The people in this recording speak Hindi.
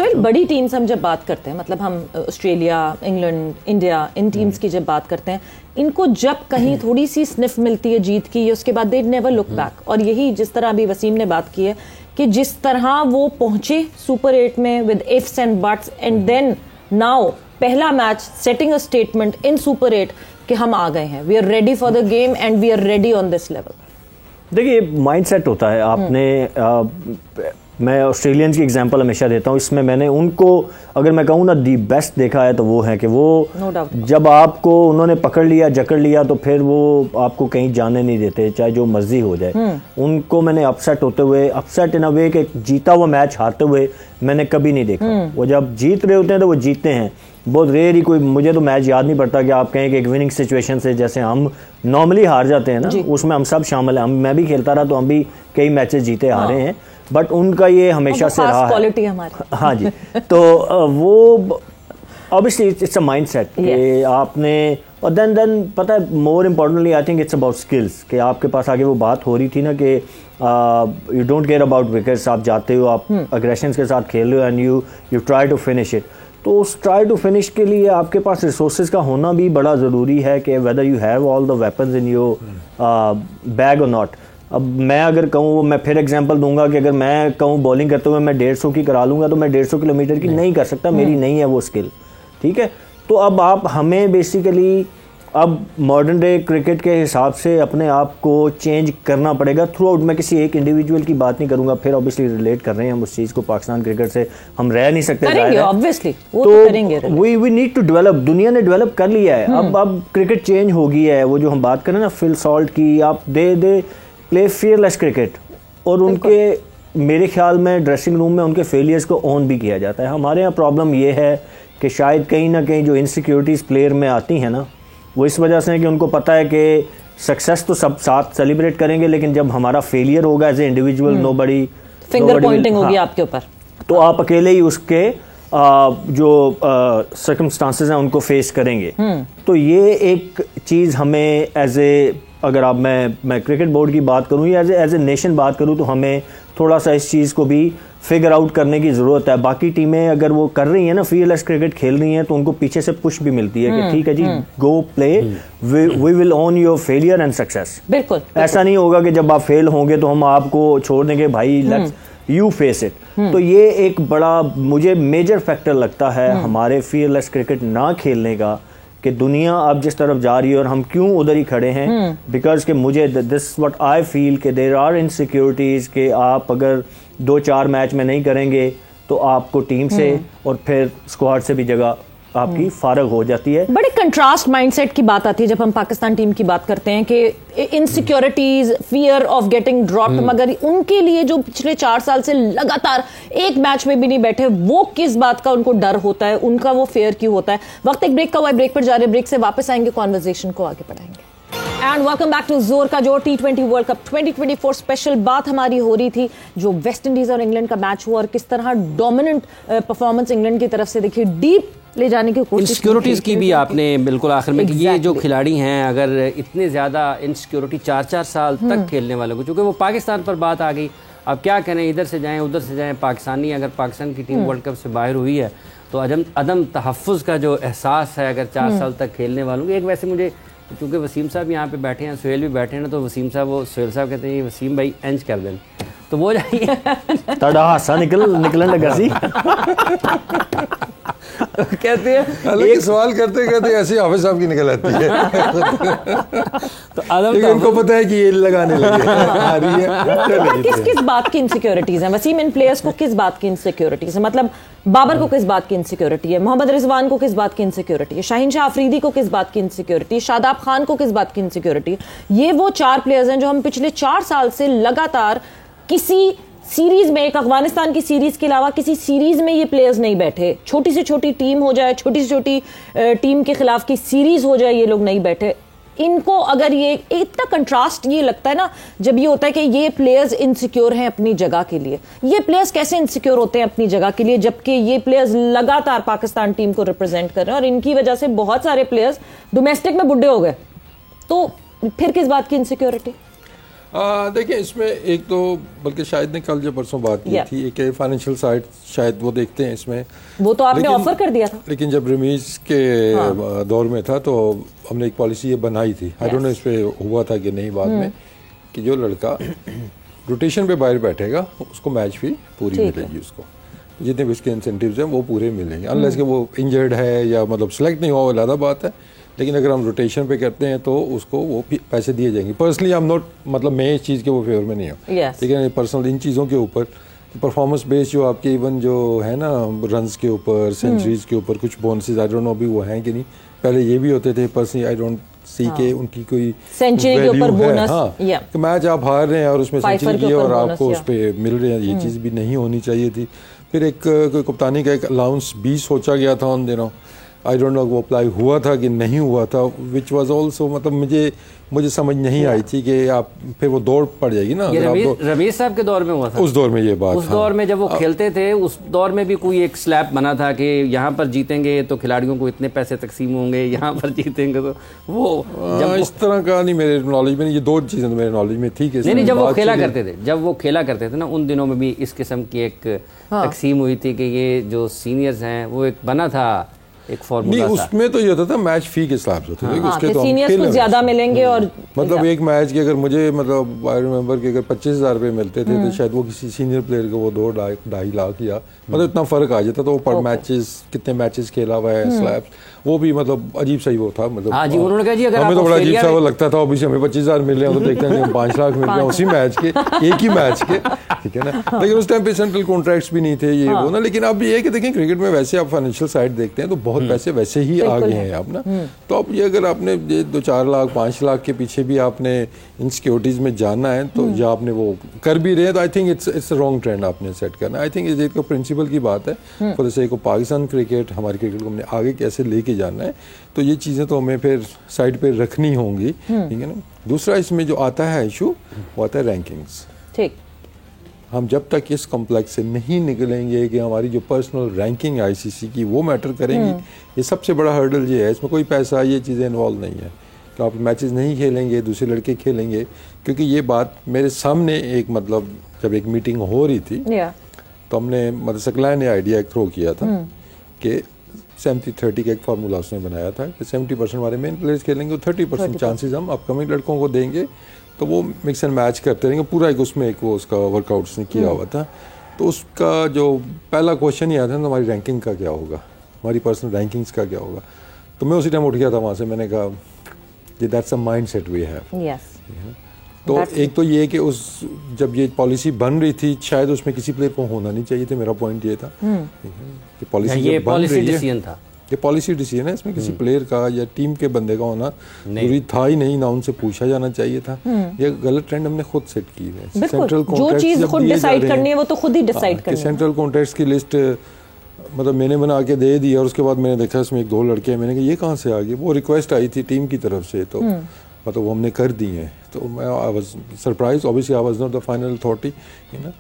सोहेल, बड़ी टीम्स हम जब बात करते हैं, मतलब हम ऑस्ट्रेलिया, इंग्लैंड, इंडिया, इन टीम्स की जब बात करते हैं, इनको जब कहीं थोड़ी सी स्निफ मिलती है जीत की, उसके बाद दे नेवर लुक बैक। और यही जिस तरह अभी वसीम ने बात की है कि जिस तरह वो पहुंचे सुपर 8 में with ifs and buts, and then now पहला match setting a statement in super 8 कि हम आ गए हैं, we are ready for the game and we are ready on this level. देखिए, माइंडसेट होता है। आपने मैं ऑस्ट्रेलियंस की एग्जांपल हमेशा देता हूँ, इसमें मैंने उनको अगर मैं कहूँ ना दी बेस्ट देखा है तो वो है कि वो जब आपको उन्होंने पकड़ लिया, जकड़ लिया, तो फिर वो आपको कहीं जाने नहीं देते, चाहे जो मर्जी हो जाए। उनको मैंने अपसेट होते हुए, अपसेट इन अ वे कि जीता हुआ मैच हारते हुए मैंने कभी नहीं देखा। वो जब जीत रहे होते हैं तो वो जीतते हैं। बहुत रेयर ही कोई, मुझे तो मैच याद नहीं पड़ता कि आप कहें कि एक विनिंग सिचुएशन से जैसे हम नॉर्मली हार जाते हैं ना, उसमें हम सब शामिल हैं। मैं भी खेलता रहा तो हम भी कई मैचेस जीते हारे हैं, बट उनका ये हमेशा से रहा क्वालिटी हमारी। हाँ जी। तो वो ऑब्वियसली इट्स अ माइंडसेट कि आपने, और देन पता है, more importantly I think it's about skills. कि आपके पास आगे वो बात हो रही थी ना कि you don't care about wickets, आप जाते हो, आप अग्रेशन के साथ खेल रहे हो and you try to finish it. तो उस ट्राई टू फिनिश के लिए आपके पास रिसोर्सेज का होना भी बड़ा ज़रूरी है कि whether you have all the weapons in your bag और नॉट। अब मैं अगर कहूँ, मैं फिर एग्जांपल दूंगा कि अगर मैं कहूँ बॉलिंग करते हुए मैं 150 की करा लूँगा तो मैं 150 किलोमीटर की नहीं कर सकता, मेरी नहीं है वो स्किल। ठीक है, तो अब आप हमें बेसिकली अब मॉडर्न डे क्रिकेट के हिसाब से अपने आप को चेंज करना पड़ेगा थ्रू आउट। मैं किसी एक इंडिविजुअल की बात नहीं करूंगा, फिर ऑब्वियसली रिलेट कर रहे हैं हम उस चीज़ को, पाकिस्तान क्रिकेट से हम रह नहीं सकते, ऑब्वियसली वो तो करेंगे। वी नीड टू डेवलप, दुनिया ने डेवलप कर लिया है। अब क्रिकेट चेंज हो गई है। वो जो हम बात करें ना फिल सॉल्ट की, आप दे प्ले फियरलेस क्रिकेट, और उनके मेरे ख्याल में ड्रेसिंग रूम में उनके फेलियर्स को ऑन भी किया जाता है। हमारे यहाँ प्रॉब्लम ये है कि शायद कहीं ना कहीं जो इनसिक्योरिटीज़ प्लेयर में आती हैं ना, वो इस वजह से है कि उनको पता है कि सक्सेस तो सब साथ सेलिब्रेट करेंगे, लेकिन जब हमारा फेलियर होगा as a individual, nobody finger pointing होगी आपके ऊपर, तो आप अकेले ही उसके जो सर्कमस्टांसेस हैं उनको फेस करेंगे। तो ये एक चीज़ हमें एज ए, अगर आप मैं क्रिकेट बोर्ड की बात करूँ या एज ए नेशन बात करूँ, तो हमें थोड़ा सा इस चीज़ को भी फिगर आउट करने की ज़रूरत है। बाकी टीमें अगर वो कर रही हैं ना, फीयरलेस क्रिकेट खेल रही हैं, तो उनको पीछे से पुश भी मिलती है कि ठीक है जी, go play, we will own your failure and success. बिल्कुल, ऐसा नहीं होगा कि जब आप फेल होंगे तो हम आपको छोड़ देंगे, भाई लेट्स यू फेस इट। तो ये एक बड़ा मुझे मेजर फैक्टर लगता है हमारे फीयरलेस क्रिकेट ना खेलने का, कि दुनिया अब जिस तरफ जा रही है और हम क्यों उधर ही खड़े हैं। बिकॉज कि मुझे दिस व्हाट आई फील कि देयर आर इनसिक्योरिटीज, कि आप अगर 2-4 मैच में नहीं करेंगे तो आपको टीम से और फिर स्क्वाड से भी जगह आपकी फारग हो जाती है। बड़े कंट्रास्ट माइंडसेट की बात आती है जब हम पाकिस्तान टीम की बात करते हैं कि insecurities, fear of getting dropped, मगर उनके लिए जो पिछले 4 साल से लगातार एक मैच में भी नहीं बैठे, वो किस बात का उनको डर होता है, उनका वो फेयर क्यों होता है। वक्त एक ब्रेक का हुआ है, ब्रेक पर जा रहे हैं, ब्रेक से वापस आएंगे, कॉन्वर्सेशन को आगे बढ़ाएंगे। एंड वेलकम बैक टू जोर का जोर T20 वर्ल्ड कप 2024 स्पेशल। बात हमारी हो रही थी जो वेस्ट इंडीज और इंग्लैंड का मैच हुआ और किस तरह डोमिनेंट परफॉर्मेंस इंग्लैंड की तरफ से देखिए, डीप ले जाने की कोशिश, इनसिक्योरिटीज़ की भी आपने बिल्कुल आखिर में, ये जो खिलाड़ी हैं अगर इतने ज़्यादा इनसिक्योरिटी 4-4 साल तक खेलने वालों को, चूँकि वो पाकिस्तान पर बात आ गई, अब क्या करें, इधर से जाएं उधर से जाएं, पाकिस्तानी अगर पाकिस्तान की टीम वर्ल्ड कप से बाहर हुई है तो अदम तहफ़्फ़ुज़ का जो एहसास है अगर 4 साल तक खेलने वालों को। एक वैसे मुझे, क्योंकि वसीम साहब यहाँ पे बैठे हैं, सोहेल भी बैठे हैं ना, तो वसीम साहब, वो सोहेल साहब कहते हैं वसीम भाई इंच कर दें, तो वो जाइए तड़ा हासा निकलने लगा सी कहते हैं एक सवाल करते करते ऐसे हाफिज साहब की निकल आती है तो आदम इनको पता है कि ये लगाने लगे। किस किस बात की इनसिक्योरिटीज हैं वसीम, इन प्लेयर्स को किस बात की इनसिक्योरिटीज है? मतलब बाबर को किस बात की इनसिक्योरिटी है, मोहम्मद रिजवान को किस बात की इनसिक्योरिटी है, शाहीन शाह अफरीदी को किस बात की इनसिक्योरिटी है, शादाब खान को किस बात की इनसिक्योरिटी है? ये वो 4 प्लेयर्स हैं जो हम पिछले 4 साल से लगातार किसी सीरीज में, एक अफगानिस्तान की सीरीज के अलावा किसी सीरीज में ये प्लेयर्स नहीं बैठे। छोटी से छोटी टीम हो जाए, छोटी से छोटी टीम के खिलाफ की सीरीज हो जाए, ये लोग नहीं बैठे। इनको अगर ये इतना कंट्रास्ट ये लगता है ना, जब ये होता है कि ये प्लेयर्स इनसिक्योर हैं अपनी जगह के लिए, ये प्लेयर्स कैसे इनसिक्योर होते हैं अपनी जगह के लिए, जबकि ये प्लेयर्स लगातार पाकिस्तान टीम को रिप्रेजेंट कर रहे हैं और इनकी वजह से बहुत सारे प्लेयर्स डोमेस्टिक में बुढ़े हो गए, तो फिर किस बात की इनसिक्योरिटी? देखिए इसमें एक तो बल्कि शायद ने कल जो परसों बात की थी, एक फाइनेंशियल साइड शायद वो देखते हैं इसमें, वो तो आपने ऑफर कर दिया था। लेकिन जब रमीज के दौर में था तो हमने एक पॉलिसी ये बनाई थी, आई डोंट नो इस पे हुआ था कि नहीं बाद में, कि जो लड़का रोटेशन पे बाहर बैठेगा उसको मैच फी पूरी मिलेगी, उसको जितने भी उसके इंसेंटिव्स हैं वो पूरे मिलेंगे, अनलेस कि वो इंजर्ड है या मतलब सेलेक्ट नहीं हुआ, वो अलग बात है। लेकिन अगर हम रोटेशन पे करते हैं तो उसको वो पैसे दिए जाएंगे। पर्सनली आई एम नॉट, मतलब मैं इस चीज़ के वो फेवर में नहीं हूँ, ठीक है, पर्सनल इन चीज़ों के ऊपर परफॉर्मेंस बेस्ड जो आपके इवन जो है ना रन्स के ऊपर, सेंचुरीज के ऊपर कुछ बोनसेस, आई डोंट नो अभी वो हैं कि नहीं, पहले ये भी होते थे। पर्सनली आई डोंट सी के उनकी कोई सेंचुरी के ऊपर बोनस, हाँ, तो मैच आप हार रहे हैं और उसमें सेंचुरी की और आपको उस पर मिल रहे हैं, ये चीज़ भी नहीं होनी चाहिए थी। फिर एक कप्तानी का एक अलाउंस भी सोचा गया था उन दिनों, आई डोंट नो वो अप्लाई हुआ था कि नहीं हुआ था, विच वाज आल्सो, मतलब मुझे समझ नहीं आई थी कि आप फिर वो दौड़ पड़ जाएगी ना। रमीज साहब के दौर में हुआ था, उस दौर में ये बात, उस दौर में जब वो खेलते थे, उस दौर में भी कोई एक स्लैब बना था कि यहाँ पर जीतेंगे तो खिलाड़ियों को इतने पैसे तकसीम होंगे, यहाँ पर जीतेंगे तो वो जब इस तरह का नहीं मेरे नॉलेज में, ये दो चीज़ें मेरे नॉलेज में थी कि नहीं, जब वो खेला करते थे ना उन दिनों में भी इस किस्म की एक तकसीम हुई थी कि ये जो सीनियर्स हैं वो एक बना था एक फॉर्मूला नहीं, उसमें तो ये होता था मैच फी के हिसाब से, उसके तो सीनियर्स को ज्यादा मिलेंगे और मतलब एक मैच के अगर मुझे मतलब आई रिमेंबर कि अगर 25,000 रुपये मिलते थे तो शायद वो किसी सीनियर प्लेयर को वो 2-2.5 लाख या मतलब इतना फर्क आ जाता, तो वो पर मैचेस कितने मैचेस खेला हुआ है स्लैब्स, वो भी मतलब अजीब सा ही वो था, मतलब हाँ जी, उन्होंने कहा जी अगर हमें तो बड़ा अजीब सा वो लगता था। अभी हमें 25,000 मिल रहे हैं तो देखते हैं 5 लाख मिल रहे हैं उसी मैच के, एक ही मैच के, ठीक है ना। लेकिन उस टाइम पे सेंट्रल कॉन्ट्रैक्ट्स भी नहीं थे ये वो ना। लेकिन अब ये है कि देखें क्रिकेट में वैसे आप फाइनेंशियल साइड देखते हैं तो बहुत पैसे वैसे ही आ गए हैं अब ना। तो अब ये अगर आपने ये 2-4 लाख 5 लाख के पीछे भी आपने इन सिक्योरिटीज में जाना है तो या आपने वो कर भी रहे हैं तो I think it's wrong trend आपने सेट करना है। आई थिंक ये एक प्रिंसिपल की बात है, for the sake of Pakistan cricket, हमारी क्रिकेट को हमने आगे कैसे लेके जाना है, तो ये चीज़ें तो हमें फिर साइड पे रखनी होंगी, ठीक है ना। दूसरा इसमें जो आता है इशू वो आता है रैंकिंग्स। ठीक, हम जब तक इस कॉम्प्लेक्स से नहीं निकलेंगे कि हमारी जो पर्सनल रैंकिंग है आईसीसी की वो मैटर करेंगी, ये सबसे बड़ा हर्डल ये है। इसमें कोई पैसा ये चीज़ें इन्वॉल्व नहीं है कि आप मैचेस नहीं खेलेंगे, दूसरे लड़के खेलेंगे, क्योंकि ये बात मेरे सामने एक मतलब जब एक मीटिंग हो रही थी तो हमने मतलब सकला ने आइडिया एक थ्रो किया था कि 70-30 का एक फार्मूला उसने बनाया था कि 70% हमारे मेन प्लेयर्स खेलेंगे, 30% चांसेस हम अपकमिंग लड़कों को देंगे, तो वो मिक्स एंड मैच करते रहेंगे पूरा। एक उसमें एक वो उसका वर्कआउट उसने किया हुआ था। तो उसका जो पहला क्वेश्चन ही आया था ना, हमारी रैंकिंग का क्या होगा, हमारी पर्सनल रैंकिंग्स का क्या होगा। तो मैं उसी टाइम उठ गया था वहाँ से, मैंने कहा that's a mindset we have. तो एक तो ये कि उस जब ये पॉलिसी बन रही थी शायद उसमें किसी प्लेयर को होना नहीं चाहिए था, मेरा पॉइंट ये था कि पॉलिसी डिसीजन था, ये पॉलिसी डिसीजन है, इसमें किसी प्लेयर का या टीम के बंदे का होना जरूरी था ही नहीं, ना उनसे पूछा जाना चाहिए था। ये गलत ट्रेंड हमने खुद सेट की है। सेंट्रल जो चीज खुद डिसाइड करनी है वो तो खुद ही डिसाइड करनी है। सेंट्रल कॉन्ट्रैक्ट्स की लिस्ट मतलब मैंने बना के दे दी और उसके बाद मैंने देखा इसमें 1-2 लड़के हैं, मैंने कहा ये कहाँ से आ गए, वो रिक्वेस्ट आई थी टीम की तरफ से, तो मतलब वो हमने कर दी है। तो मैं I was surprise, obviously I was not the final authority, you know.